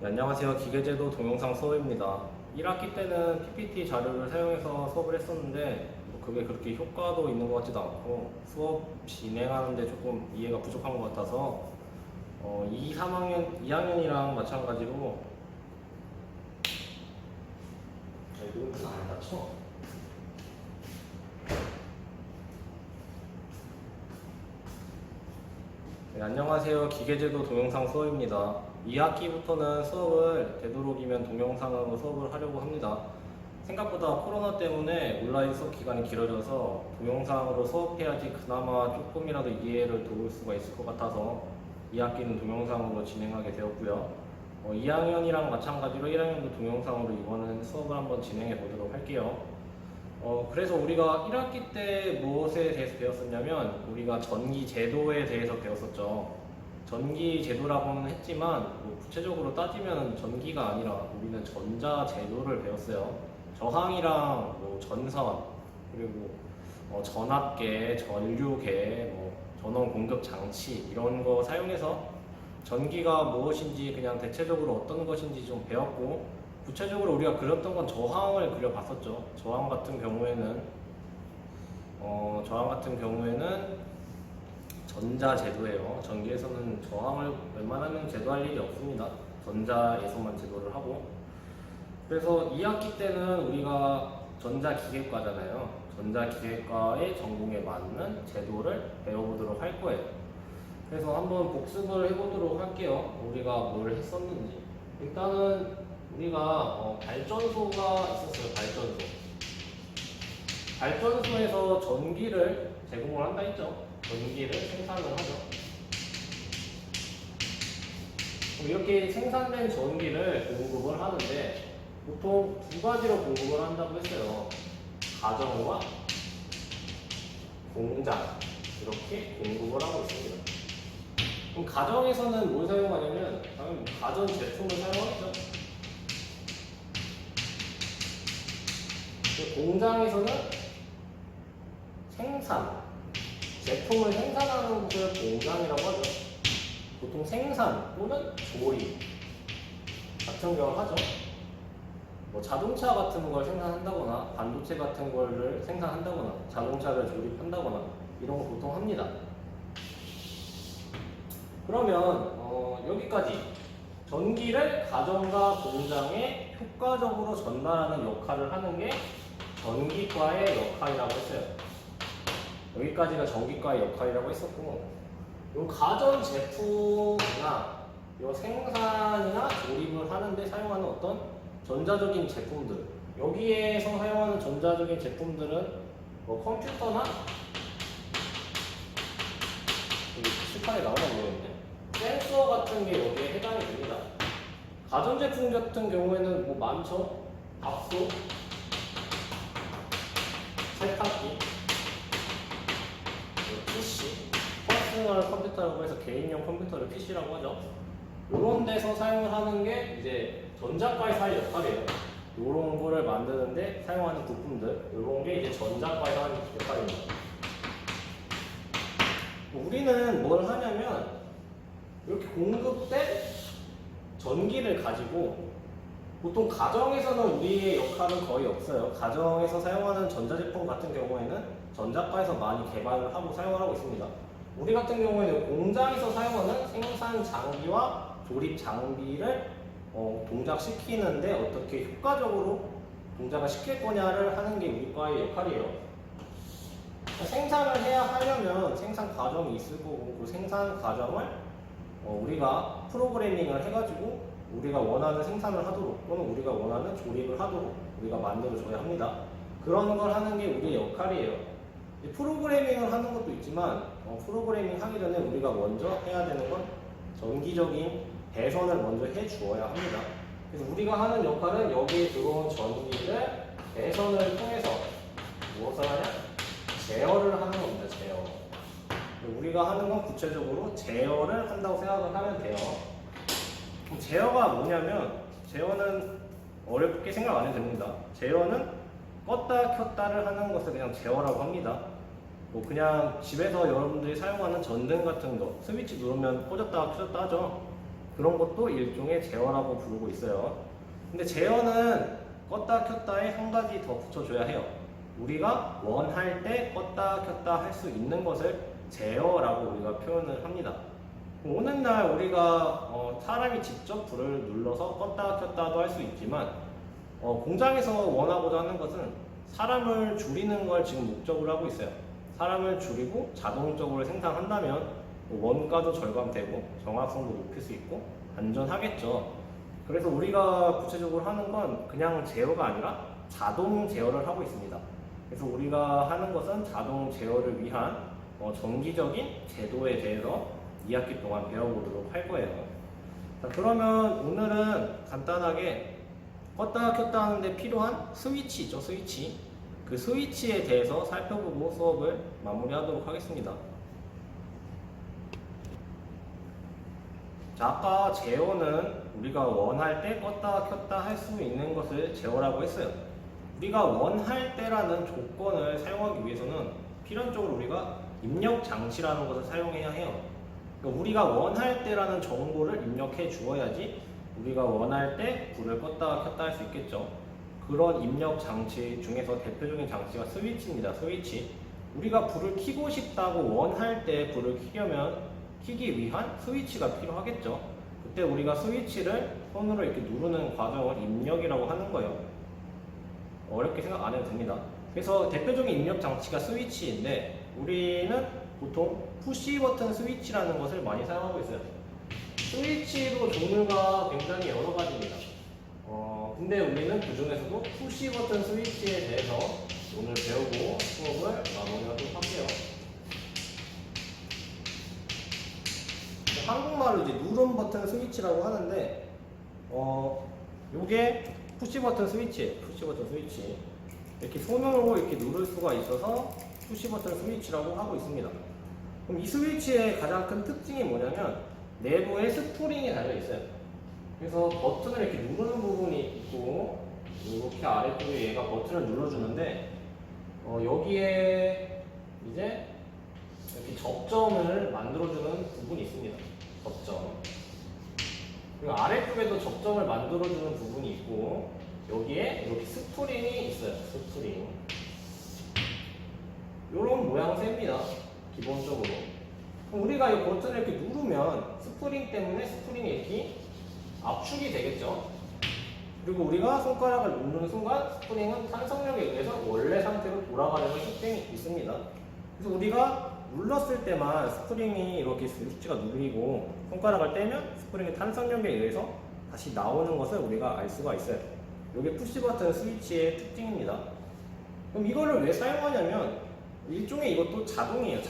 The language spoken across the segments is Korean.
네, 안녕하세요. 기계제도 동영상 수업입니다. 1학기 때는 PPT 자료를 사용해서 수업을 했었는데 뭐 그게 그렇게 효과도 있는 것 같지도 않고 수업 진행하는데 조금 이해가 부족한 것 같아서 2, 3학년, 2학년이랑 마찬가지로 이거 안 다쳐? 네, 안녕하세요. 기계제도 동영상 수업입니다. 2학기부터는 수업을 되도록이면 동영상으로 수업을 하려고 합니다. 생각보다 코로나 때문에 온라인 수업 기간이 길어져서 동영상으로 수업해야지 그나마 조금이라도 이해를 도울 수가 있을 것 같아서 2학기는 동영상으로 진행하게 되었고요. 2학년이랑 마찬가지로 1학년도 동영상으로 이번엔 수업을 한번 진행해 보도록 할게요. 그래서 우리가 1학기 때 무엇에 대해서 배웠었냐면 우리가 전기 제도에 대해서 배웠었죠. 전기 제도라고는 했지만 뭐 구체적으로 따지면 전기가 아니라 우리는 전자 제도를 배웠어요. 저항이랑 뭐 전선 그리고 전압계, 전류계, 뭐 전원 공급 장치 이런 거 사용해서 전기가 무엇인지 그냥 대체적으로 어떤 것인지 좀 배웠고 구체적으로 우리가 그렸던 건 저항을 그려봤었죠. 저항 같은 경우에는 전자제도예요. 전기에서는 저항을 웬만하면 제도할 일이 없습니다. 전자에서만 제도를 하고. 그래서 2학기 때는 우리가 전자기계과잖아요. 전자기계과의 전공에 맞는 제도를 배워보도록 할 거예요. 그래서 한번 복습을 해보도록 할게요. 우리가 뭘 했었는지. 일단은 우리가 발전소가 있었어요. 발전소에서 전기를 제공을 한다 했죠. 전기를 생산을 하죠. 그럼 이렇게 생산된 전기를 공급을 하는데 보통 두 가지로 공급을 한다고 했어요. 가정과 공장 이렇게 공급을 하고 있습니다. 그럼 가정에서는 뭘 사용하냐면 당연히 가전 제품을 사용하죠. 공장에서는 제품을 생산하는 것을 공장이라고 하죠. 보통 생산 또는 조립 같은 경우를 하죠. 뭐 자동차 같은 걸 생산한다거나 반도체 같은 거를 생산한다거나 자동차를 조립한다거나 이런 거 보통 합니다. 그러면 여기까지 전기를 가정과 공장에 효과적으로 전달하는 역할을 하는 게 전기과의 역할이라고 했어요. 여기까지가 전기과의 역할이라고 했었고, 이 가전 제품이나 이 생산이나 조립을 하는데 사용하는 어떤 전자적인 제품들, 여기에서 사용하는 전자적인 제품들은 뭐 컴퓨터나 여기 칠판에 나오나 모르겠네. 센서 같은 게 여기에 해당이 됩니다. 가전제품 같은 경우에는 뭐 많죠. 밥솥, 세탁기, PC, 퍼스널 컴퓨터라고 해서 개인용 컴퓨터를 PC라고 하죠. 이런 데서 사용을 하는 게 이제 전자과에서 할 역할이에요. 이런 거를 만드는데 사용하는 부품들, 이런 게 이제 전자과에서 하는 역할입니다. 우리는 뭘 하냐면 이렇게 공급된 전기를 가지고 보통 가정에서는 우리의 역할은 거의 없어요. 가정에서 사용하는 전자제품 같은 경우에는 전자과에서 많이 개발을 하고 사용을 하고 있습니다. 우리 같은 경우에는 공장에서 사용하는 생산 장비와 조립 장비를 동작시키는데 어떻게 효과적으로 동작을 시킬 거냐를 하는 게 우리 과의 역할이에요. 생산을 해야 하려면 생산 과정이 있을 거고 그 생산 과정을 우리가 프로그래밍을 해가지고 우리가 원하는 생산을 하도록 또는 우리가 원하는 조립을 하도록 우리가 만들어줘야 합니다. 그런 걸 하는 게 우리의 역할이에요. 프로그래밍을 하는 것도 있지만 프로그래밍 하기 전에 우리가 먼저 해야 되는 건 전기적인 배선을 먼저 해주어야 합니다. 그래서 우리가 하는 역할은 여기에 들어온 전기를 배선을 통해서 무엇을 하냐? 제어를 하는 겁니다. 제어. 우리가 하는 건 구체적으로 제어를 한다고 생각을 하면 돼요. 그럼 제어가 뭐냐면 제어는 어렵게 생각 안 해도 됩니다. 제어는 껐다 켰다를 하는 것을 그냥 제어라고 합니다. 뭐 그냥 집에서 여러분들이 사용하는 전등 같은 거 스위치 누르면 꽂았다 켜졌다 하죠. 그런 것도 일종의 제어라고 부르고 있어요. 근데 제어는 껐다 켰다에 한 가지 더 붙여줘야 해요. 우리가 원할 때 껐다 켰다 할 수 있는 것을 제어라고 우리가 표현을 합니다. 오는 날 우리가 사람이 직접 불을 눌러서 껐다 켰다도 할 수 있지만 공장에서 원하고자 하는 것은 사람을 줄이는 걸 지금 목적으로 하고 있어요. 사람을 줄이고 자동적으로 생산한다면 원가도 절감되고 정확성도 높일 수 있고 안전하겠죠. 그래서 우리가 구체적으로 하는 건 그냥 제어가 아니라 자동 제어를 하고 있습니다. 그래서 우리가 하는 것은 자동 제어를 위한 정기적인 제도에 대해서 2학기 동안 배워보도록 할 거예요. 자, 그러면 오늘은 간단하게 껐다 켰다 하는데 필요한 스위치 있죠, 스위치. 그 스위치에 대해서 살펴보고 수업을 마무리하도록 하겠습니다. 자, 아까 제어는 우리가 원할 때 껐다 켰다 할 수 있는 것을 제어라고 했어요. 우리가 원할 때라는 조건을 사용하기 위해서는 필연적으로 우리가 입력 장치라는 것을 사용해야 해요. 그러니까 우리가 원할 때라는 정보를 입력해 주어야지 우리가 원할 때 불을 껐다 켰다 할 수 있겠죠. 그런 입력 장치 중에서 대표적인 장치가 스위치입니다. 스위치. 우리가 불을 켜고 싶다고 원할 때 불을 켜기 위한 스위치가 필요하겠죠. 그때 우리가 스위치를 손으로 이렇게 누르는 과정을 입력이라고 하는 거예요. 어렵게 생각 안 해도 됩니다. 그래서 대표적인 입력 장치가 스위치인데 우리는 보통 푸시 버튼 스위치라는 것을 많이 사용하고 있어요. 스위치도 종류가 굉장히 여러 가지입니다. 근데 우리는 그 중에서도 푸시 버튼 스위치에 대해서 오늘 배우고 수업을 마무리하도록 할게요. 한국말로 이제 누름 버튼 스위치라고 하는데, 요게 푸시 버튼 스위치예요. 푸시 버튼 스위치. 이렇게 손으로 이렇게 누를 수가 있어서 푸시 버튼 스위치라고 하고 있습니다. 그럼 이 스위치의 가장 큰 특징이 뭐냐면 내부에 스프링이 달려 있어요. 그래서 버튼을 이렇게 누르는 부분이 있고 이렇게 아래쪽에 얘가 버튼을 눌러주는데 여기에 이제 이렇게 접점을 만들어주는 부분이 있습니다. 접점. 그리고 아래쪽에도 접점을 만들어주는 부분이 있고 여기에 이렇게 스프링이 있어요. 스프링. 이런 모양새입니다. 기본적으로. 그럼 우리가 이 버튼을 이렇게 누르면 스프링 때문에 스프링이 이렇게 압축이 되겠죠. 그리고 우리가 손가락을 누르는 순간 스프링은 탄성력에 의해서 원래 상태로 돌아가려는 특징이 있습니다. 그래서 우리가 눌렀을 때만 스프링이 이렇게 스위치가 눌리고 손가락을 떼면 스프링의 탄성력에 의해서 다시 나오는 것을 우리가 알 수가 있어요. 이게 푸시 버튼 스위치의 특징입니다. 그럼 이거를 왜 사용하냐면 일종의 이것도 자동이에요.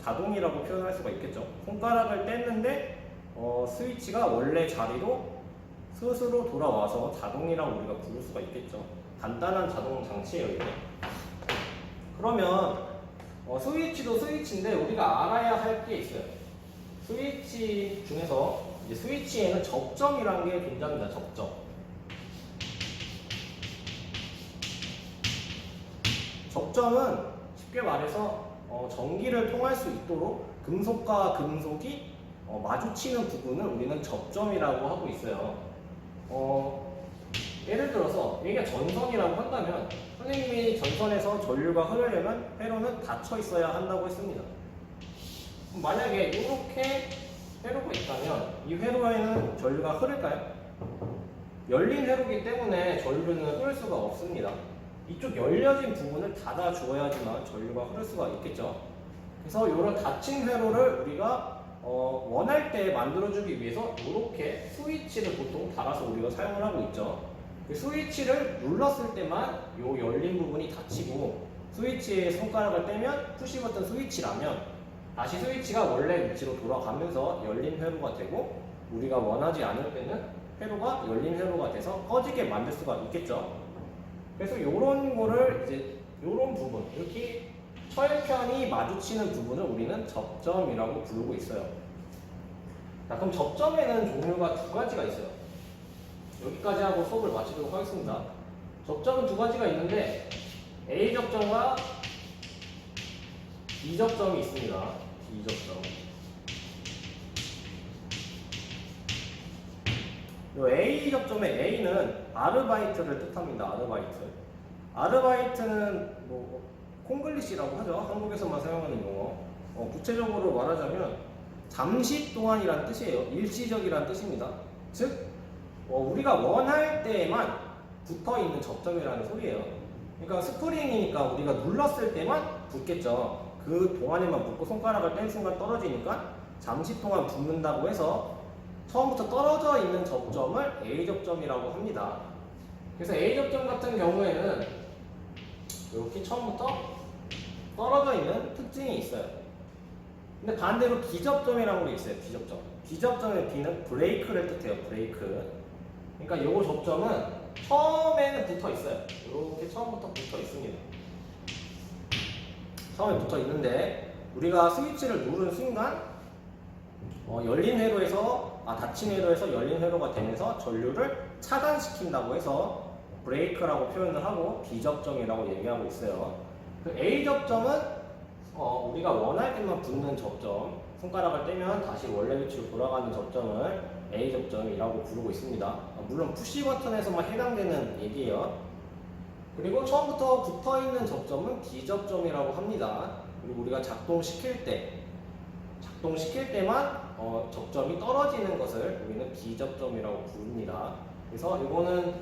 자동이라고 표현할 수가 있겠죠. 손가락을 뗐는데 스위치가 원래 자리로 스스로 돌아와서 자동이라고 우리가 부를 수가 있겠죠. 간단한 자동 장치예요, 이게. 그러면 스위치도 스위치인데 우리가 알아야 할 게 있어요. 스위치 중에서 이제 스위치에는 접점이라는 게 존재합니다. 접점. 접점은 쉽게 말해서 전기를 통할 수 있도록 금속과 금속이 마주치는 부분을 우리는 접점이라고 하고 있어요. 예를 들어서 여기가 전선이라고 한다면 선생님이 전선에서 전류가 흐르려면 회로는 닫혀 있어야 한다고 했습니다. 만약에 이렇게 회로가 있다면 이 회로에는 전류가 흐를까요? 열린 회로이기 때문에 전류는 흐를 수가 없습니다. 이쪽 열려진 부분을 닫아 주어야지만 전류가 흐를 수가 있겠죠. 그래서 이런 닫힌 회로를 우리가 원할 때 만들어주기 위해서 이렇게 스위치를 보통 달아서 우리가 사용을 하고 있죠. 그 스위치를 눌렀을 때만 이 열린 부분이 닫히고 스위치에 손가락을 떼면 푸시 버튼 스위치라면 다시 스위치가 원래 위치로 돌아가면서 열린 회로가 되고 우리가 원하지 않을 때는 회로가 열린 회로가 돼서 꺼지게 만들 수가 있겠죠. 그래서 이런 거를 이제 이런 부분 이렇게 철편이 마주치는 부분을 우리는 접점이라고 부르고 있어요. 자, 그럼 접점에는 종류가 두 가지가 있어요. 여기까지 하고 수업을 마치도록 하겠습니다. 접점은 두 가지가 있는데 A 접점과 B 접점이 있습니다. B 접점. 요 A 접점의 A는 아르바이트를 뜻합니다. 아르바이트. 아르바이트는 뭐 콩글리시라고 하죠. 한국에서만 사용하는 용어. 구체적으로 말하자면 잠시 동안이란 뜻이에요. 일시적이란 뜻입니다. 즉 우리가 원할 때에만 붙어 있는 접점이라는 소리예요. 그러니까 스프링이니까 우리가 눌렀을 때만 붙겠죠. 그 동안에만 붙고 손가락을 뺀 순간 떨어지니까 잠시 동안 붙는다고 해서 처음부터 떨어져 있는 접점을 A 접점이라고 합니다. 그래서 A 접점 같은 경우에는 이렇게 처음부터 떨어져 있는 특징이 있어요. 근데 반대로 B 접점이라는 게 있어요. B 접점. B 접점의 B는 브레이크를 뜻해요. 브레이크. 그러니까 요 접점은 처음에는 붙어 있어요. 이렇게 처음부터 붙어 있습니다. 처음에 붙어 있는데 우리가 스위치를 누른 순간 열린 회로에서 닫힌 회로에서 열린 회로가 되면서 전류를 차단시킨다고 해서 브레이크라고 표현을 하고 B 접점이라고 얘기하고 있어요. 그 A 접점은 우리가 원할 때만 붙는 접점, 손가락을 떼면 다시 원래 위치로 돌아가는 접점을 A 접점이라고 부르고 있습니다. 물론 푸시 버튼에서만 해당되는 얘기예요. 그리고 처음부터 붙어있는 접점은 B 접점이라고 합니다. 그리고 우리가 작동시킬 때만 접점이 떨어지는 것을 우리는 B 접점이라고 부릅니다. 그래서 이거는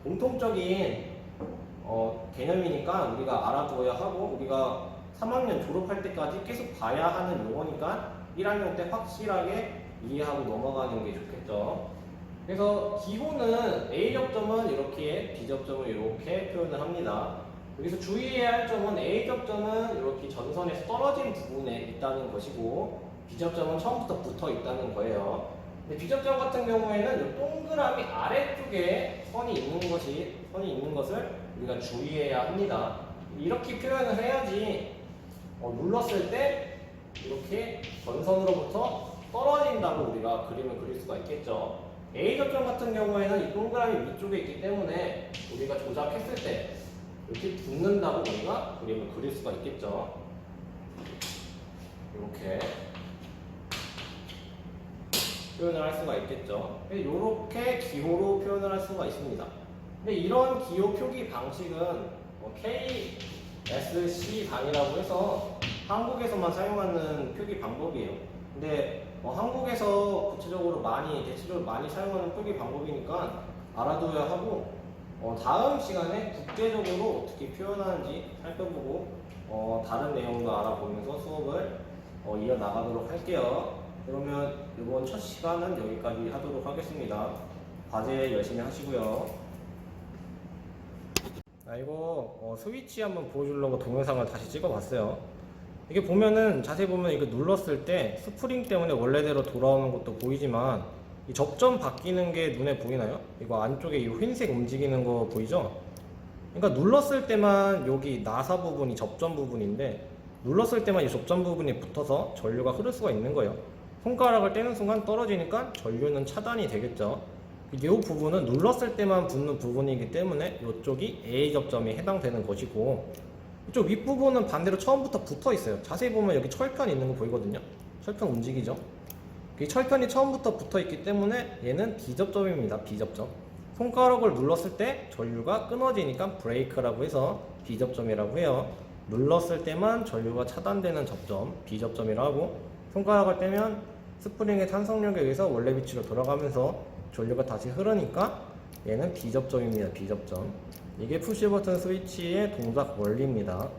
공통적인 개념이니까 우리가 알아두어야 하고 우리가 3학년 졸업할 때까지 계속 봐야 하는 용어니까 1학년 때 확실하게 이해하고 넘어가는 게 좋겠죠. 그래서 기호는 A 접점은 이렇게, B 접점은 이렇게 표현을 합니다. 여기서 주의해야 할 점은 A 접점은 이렇게 전선에서 떨어진 부분에 있다는 것이고 B 접점은 처음부터 붙어 있다는 거예요. 근데 B 접점 같은 경우에는 이 동그라미 아래쪽에 선이 있는 것을 우리가 주의해야 합니다. 이렇게 표현을 해야지 눌렀을 때 이렇게 전선으로부터 떨어진다고 우리가 그림을 그릴 수가 있겠죠. A 접점 같은 경우에는 이 동그라미 위쪽에 있기 때문에 우리가 조작했을 때 이렇게 붙는다고 우리가 그림을 그릴 수가 있겠죠. 이렇게 표현을 할 수가 있겠죠. 이렇게 기호로 표현을 할 수가 있습니다. 근데 이런 기호 표기 방식은 KSC 단이라고 해서 한국에서만 사용하는 표기 방법이에요. 근데 한국에서 대체적으로 많이 사용하는 표기 방법이니까 알아둬야 하고 다음 시간에 국제적으로 어떻게 표현하는지 살펴보고 다른 내용도 알아보면서 수업을 이어나가도록 할게요. 그러면 이번 첫 시간은 여기까지 하도록 하겠습니다. 과제 열심히 하시고요. 이거 스위치 한번 보여주려고 동영상을 다시 찍어봤어요. 이게 보면은 자세히 보면 이거 눌렀을 때 스프링 때문에 원래대로 돌아오는 것도 보이지만 이 접점 바뀌는 게 눈에 보이나요? 이거 안쪽에 이 흰색 움직이는 거 보이죠? 그러니까 눌렀을 때만 여기 나사 부분이 접점 부분인데 눌렀을 때만 이 접점 부분이 붙어서 전류가 흐를 수가 있는 거예요. 손가락을 떼는 순간 떨어지니까 전류는 차단이 되겠죠. 이 부분은 눌렀을 때만 붙는 부분이기 때문에 이쪽이 A 접점이 해당되는 것이고 이쪽 윗부분은 반대로 처음부터 붙어 있어요. 자세히 보면 여기 철판 있는 거 보이거든요. 철판 움직이죠. 이 철판이 처음부터 붙어 있기 때문에 얘는 B 접점입니다. B 접점. 손가락을 눌렀을 때 전류가 끊어지니까 브레이크라고 해서 B 접점이라고 해요. 눌렀을 때만 전류가 차단되는 접점 B 접점이라고 하고 손가락을 떼면 스프링의 탄성력에 의해서 원래 위치로 돌아가면서 전류가 다시 흐르니까 얘는 B 접점입니다. B 접점. 이게 푸시 버튼 스위치의 동작 원리입니다.